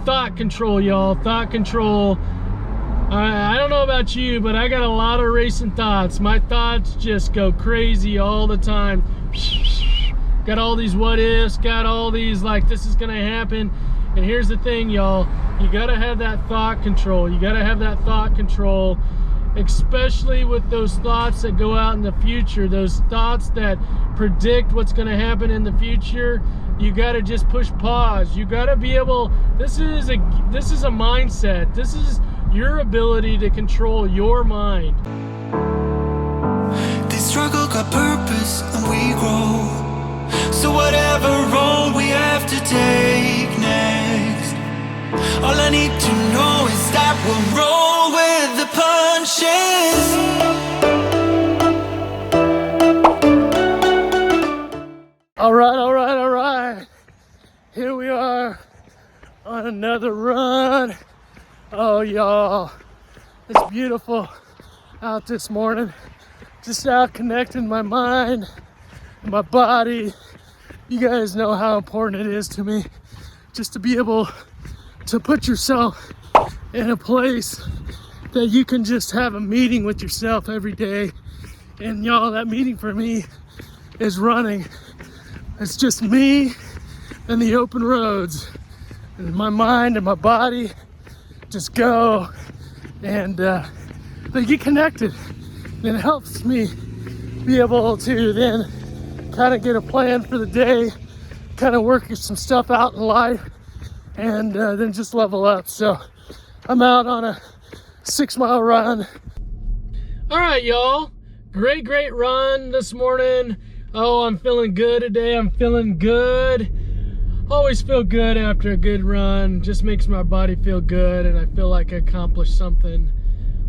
thought control, y'all. Thought control. I don't know about you, but I got a lot of racing thoughts. My thoughts just go crazy all the time. Got all these what ifs, got all these like this is gonna happen. And here's the thing, y'all, you gotta have that thought control. You gotta have that thought control, especially with those thoughts that go out in the future, those thoughts that predict what's gonna happen in the future. You gotta just push pause. You gotta be able, this is a mindset. This is your ability to control your mind. This struggle got purpose and we grow. So whatever road we have to take next, all I need to know is that we'll roll with the punches. All right. Here we are on another run. Oh, y'all, it's beautiful out this morning. Just out connecting my mind and my body. You guys know how important it is to me just to be able to put yourself in a place that you can just have a meeting with yourself every day. And y'all, that meeting for me is running. It's just me and the open roads, and my mind and my body just go, and they get connected. And it helps me be able to then kind of get a plan for the day, kind of work some stuff out in life, and then just level up. So I'm out on a 6-mile run. All right, y'all, great run this morning. Oh, I'm feeling good today. I'm feeling good. Always feel good after a good run. Just makes my body feel good, and I feel like I accomplished something.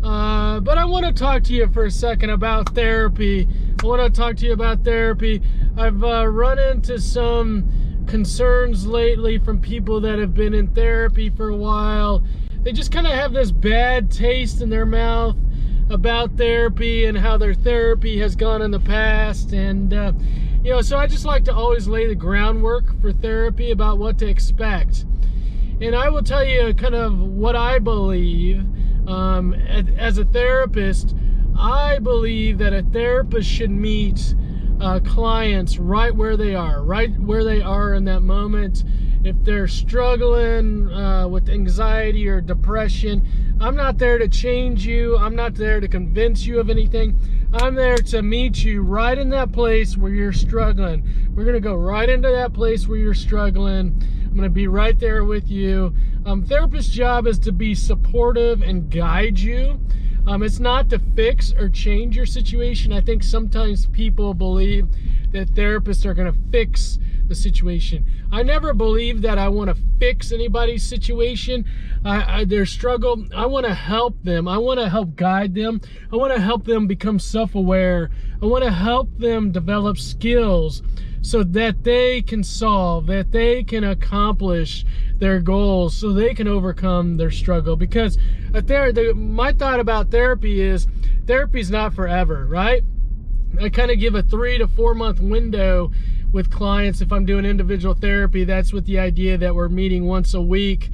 But I want to talk to you for a second about therapy. I've run into some concerns lately from people that have been in therapy for a while. They just kind of have this bad taste in their mouth about therapy and how their therapy has gone in the past. And you know, so I just like to always lay the groundwork for therapy about what to expect. And I will tell you kind of what I believe. As a therapist, I believe that a therapist should meet clients right where they are in that moment. If they're struggling with anxiety or depression, I'm not there to change you. I'm not there to convince you of anything. I'm there to meet you right in that place where you're struggling. We're going to go right into that place where you're struggling. I'm going to be right there with you. Therapist's job is to be supportive and guide you. It's not to fix or change your situation. I think sometimes people believe that therapists are going to fix the situation. I never believe that I want to fix anybody's situation, their struggle. I want to help them. I want to help guide them. I want to help them become self-aware. I want to help them develop skills so that they can solve, that they can accomplish their goals, so they can overcome their struggle. Because my thought about therapy is therapy's not forever, right? I kind of give a 3 to 4 month window with clients. If I'm doing individual therapy, that's with the idea that we're meeting once a week.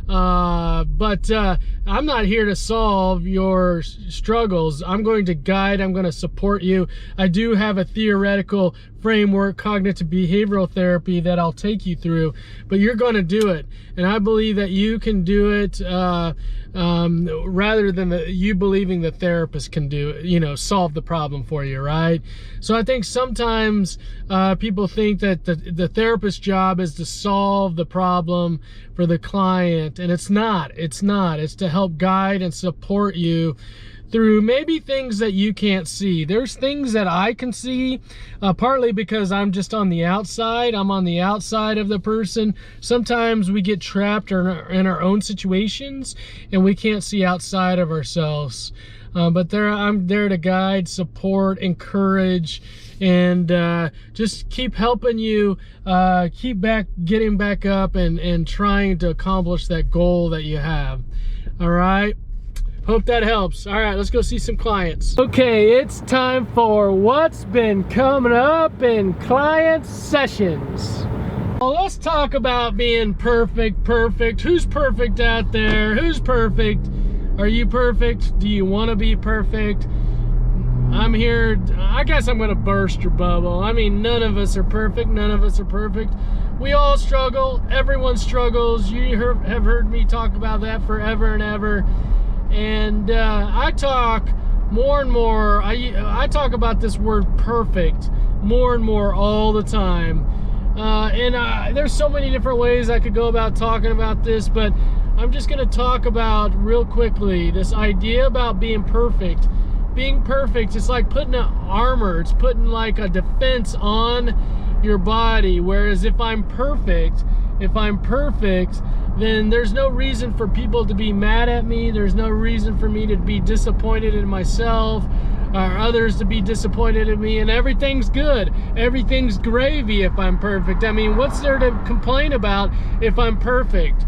But I'm not here to solve your struggles. I'm going to guide, I'm going to support you. I do have a theoretical framework, cognitive behavioral therapy, that I'll take you through, but you're going to do it. And I believe that you can do it rather than you believing the therapist can do it, solve the problem for you, right? So I think sometimes people think that the therapist's job is to solve the problem for the client, and it's not. It's to help guide and support you through maybe things that you can't see. There's things that I can see, partly because I'm just on the outside. I'm on the outside of the person. Sometimes we get trapped in our own situations and we can't see outside of ourselves. But I'm there to guide, support, encourage, and just keep helping you getting back up and trying to accomplish that goal that you have. All right. Hope that helps. All right, let's go see some clients. Okay, it's time for what's been coming up in client sessions. Well, let's talk about being perfect. Who's perfect out there? Who's perfect? Are you perfect? Do you want to be perfect? I'm here. I guess I'm going to burst your bubble. I mean, none of us are perfect. None of us are perfect. We all struggle. Everyone struggles. You have heard me talk about that forever and ever. And I talk more and more. I talk about this word perfect more and more all the time. There's so many different ways I could go about talking about this, but I'm just going to talk about real quickly this idea about being perfect. Being perfect, it's like putting an armor. It's putting like a defense on your body. Whereas if I'm perfect, then there's no reason for people to be mad at me. There's no reason for me to be disappointed in myself or others to be disappointed in me, and everything's good. Everything's gravy if I'm perfect. I mean, what's there to complain about if I'm perfect?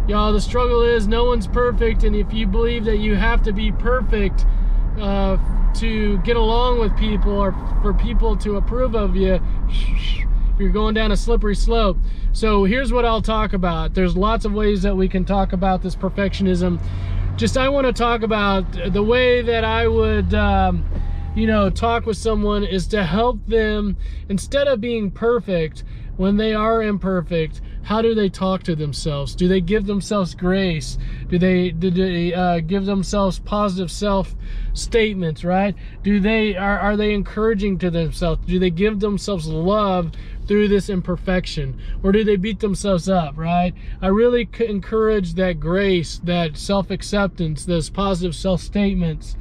Y'all, the struggle is no one's perfect, and if you believe that you have to be perfect to get along with people or for people to approve of you, you're going down a slippery slope. So here's what I'll talk about. There's lots of ways that we can talk about this perfectionism. I want to talk about the way that I would talk with someone is to help them, instead of being perfect, when they are imperfect, how do they talk to themselves? Do they give themselves grace? Do they give themselves positive self-statements, right? Are they encouraging to themselves? Do they give themselves love through this imperfection? Or do they beat themselves up, right? I really encourage that grace, that self-acceptance, those positive self-statements.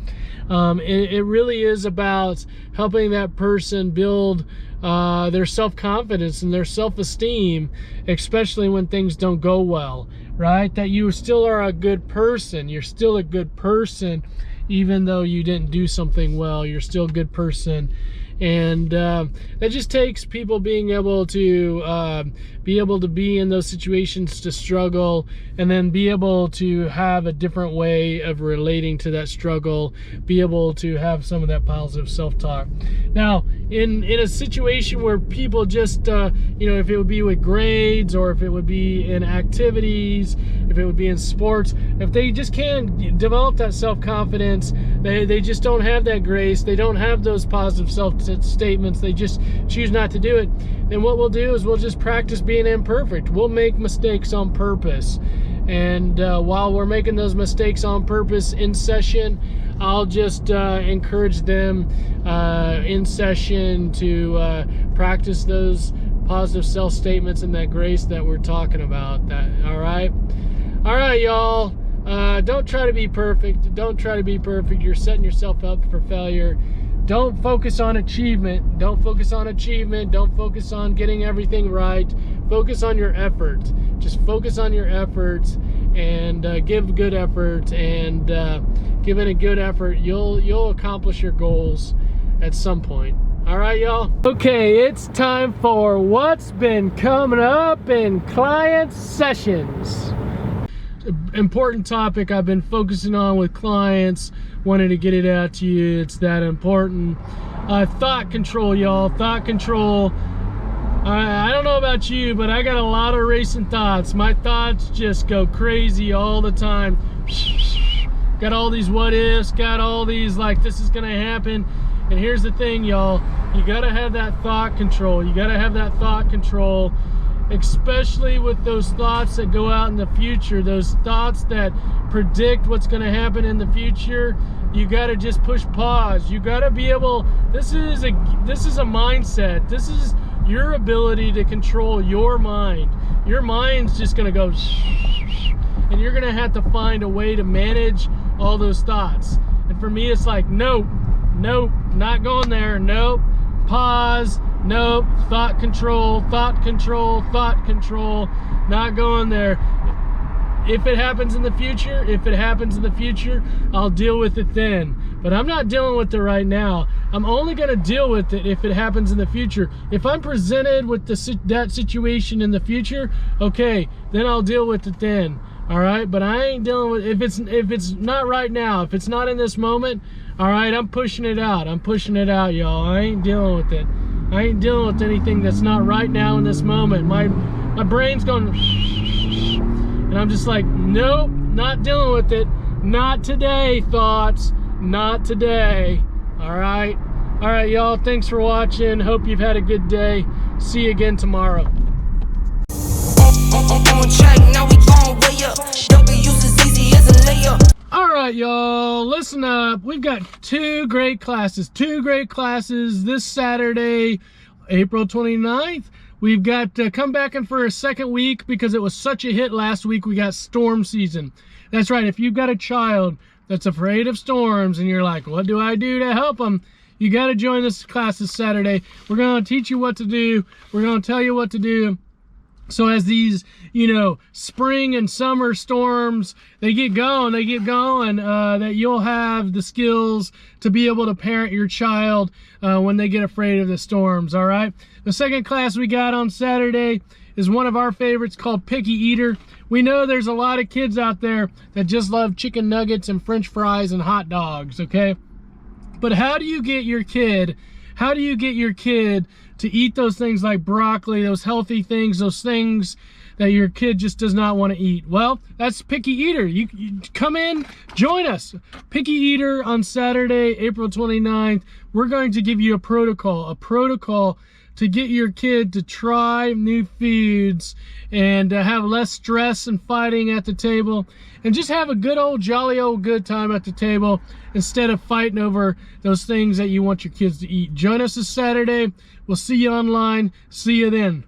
It really is about helping that person build their self-confidence and their self-esteem, especially when things don't go well, right? That you still are a good person. You're still a good person, even though you didn't do something well. You're still a good person. And that just takes people being able to be in those situations to struggle, and then be able to have a different way of relating to that struggle, be able to have some of that positive self-talk. Now, in a situation where people just, if it would be with grades, or if it would be in activities, if it would be in sports, if they just can't develop that self-confidence, they just don't have that grace, they don't have those positive self-statements, they just choose not to do it, then what we'll do is we'll just practice being imperfect. We'll make mistakes on purpose. And while we're making those mistakes on purpose in session, I'll just encourage them in session to practice those positive self-statements and that grace that we're talking about. All right, y'all. Don't try to be perfect. Don't try to be perfect. You're setting yourself up for failure. Don't focus on achievement. Don't focus on achievement. Don't focus on getting everything right. Focus on your effort. Just focus on your efforts and give good effort. And giving a good effort, you'll accomplish your goals at some point. All right, y'all. Okay, it's time for what's been coming up in client sessions. Important topic I've been focusing on with clients, wanted to get it out to you. It's that important. Thought control, y'all. Thought control. I don't know about you, but I got a lot of racing thoughts. My thoughts just go crazy all the time. Got all these what ifs, got all these like this is gonna happen. And here's the thing, y'all. You gotta have that thought control. You gotta have that thought control, especially with those thoughts that go out in the future, those thoughts that predict what's going to happen in the future. You got to just push pause. You got to be able, this is a mindset. This is your ability to control your mind. Your mind's just going to go and you're going to have to find a way to manage all those thoughts. And for me, it's like, nope, not going there. Nope, pause. Nope, thought control, not going there. If it happens in the future, I'll deal with it then. But I'm not dealing with it right now. I'm only going to deal with it if it happens in the future. If I'm presented with that situation in the future, okay, then I'll deal with it then. All right, but I ain't dealing with if it's not right now, if it's not in this moment. All right, I'm pushing it out, y'all. I ain't dealing with it. I ain't dealing with anything that's not right now in this moment. My brain's going, and I'm just like, nope, not dealing with it. Not today, thoughts. Not today. All right, y'all. Thanks for watching. Hope you've had a good day. See you again tomorrow. On track, now we gon' way up. W's as easy as a layup. All right, y'all, listen up. We've got two great classes this Saturday, April 29th. We've got come back in for a second week because it was such a hit last week. We got storm season. That's right. If you've got a child that's afraid of storms and you're like, what do I do to help them? You got to join this class this Saturday. We're going to teach you what to do. We're going to tell you what to do. So as these, spring and summer storms, they get going, that you'll have the skills to be able to parent your child when they get afraid of the storms, all right? The second class we got on Saturday is one of our favorites called Picky Eater. We know there's a lot of kids out there that just love chicken nuggets and French fries and hot dogs, okay? But how do you get your kid to eat those things like broccoli, those healthy things, those things that your kid just does not want to eat? Well, that's Picky Eater. You come in, join us. Picky Eater on Saturday, April 29th. We're going to give you a protocol to get your kid to try new foods and have less stress and fighting at the table, and just have a good old jolly old good time at the table instead of fighting over those things that you want your kids to eat. Join us this Saturday. We'll see you online. See you then.